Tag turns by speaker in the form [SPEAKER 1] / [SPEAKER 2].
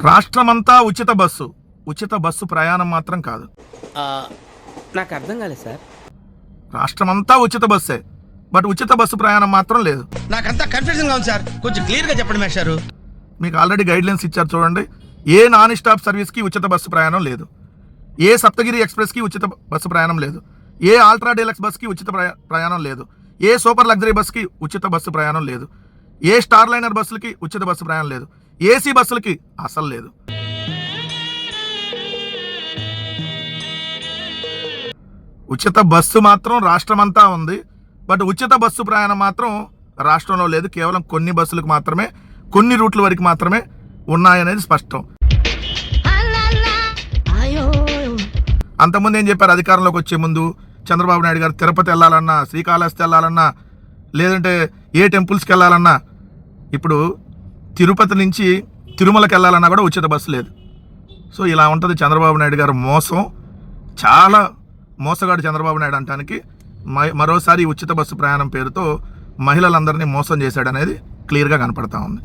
[SPEAKER 1] రాష్ట్రమంతా ఉచిత బస్సు ప్రయాణం మాత్రం కాదు.
[SPEAKER 2] నాకు అర్థం కాలేదు సార్.
[SPEAKER 1] రాష్ట్రమంతా ఉచిత బస్సే, బట్ ఉచిత బస్సు ప్రయాణం మాత్రం లేదు.
[SPEAKER 3] నాకంతా కన్ఫ్యూజన్ గా ఉంది సార్, కొంచెం క్లియర్ గా చెప్పండి మేస్టారు.
[SPEAKER 1] మీకు ఆల్రెడీ గైడ్లైన్స్ ఇచ్చారు చూడండి. ఏ నాన్ స్టాప్ సర్వీస్కి ఉచిత బస్సు ప్రయాణం లేదు, ఏ సప్తగిరి ఎక్స్ప్రెస్కి ఉచిత బస్సు ప్రయాణం లేదు, ఏ ఆల్ట్రా డీలక్స్ బస్కి ఉచిత ప్రయాణం లేదు, ఏ సూపర్ లగ్జరీ బస్కి ఉచిత బస్సు ప్రయాణం లేదు, ఏ స్టార్ లైనర్ బస్సులకి ఉచిత బస్సు ప్రయాణం లేదు, ఏసీ బస్సులకి అసలు లేదు. ఉచిత బస్సు మాత్రం రాష్ట్రమంతా ఉంది, బట్ ఉచిత బస్సు ప్రయాణం మాత్రం రాష్ట్రంలో లేదు. కేవలం కొన్ని బస్సులకు మాత్రమే, కొన్ని రూట్ల వరకు మాత్రమే ఉన్నాయనేది స్పష్టం. అంతకుముందు ఏం చెప్పారు? అధికారంలోకి వచ్చే ముందు చంద్రబాబు నాయుడు గారు తిరుపతి వెళ్ళాలన్నా, శ్రీకాళహస్తి వెళ్ళాలన్నా, లేదంటే ఏ టెంపుల్స్కి వెళ్ళాలన్నా, ఇప్పుడు తిరుపతి నుంచి తిరుమలకి వెళ్ళాలన్నా కూడా ఉచిత బస్సు లేదు. సో ఇలా ఉంటుంది చంద్రబాబు నాయుడు గారు మోసం. చాలా మోసగాడు చంద్రబాబు నాయుడు అంటానికి మరోసారి ఉచిత బస్సు ప్రయాణం పేరుతో మహిళలందరినీ మోసం చేశాడనేది క్లియర్గా కనపడతా ఉంది.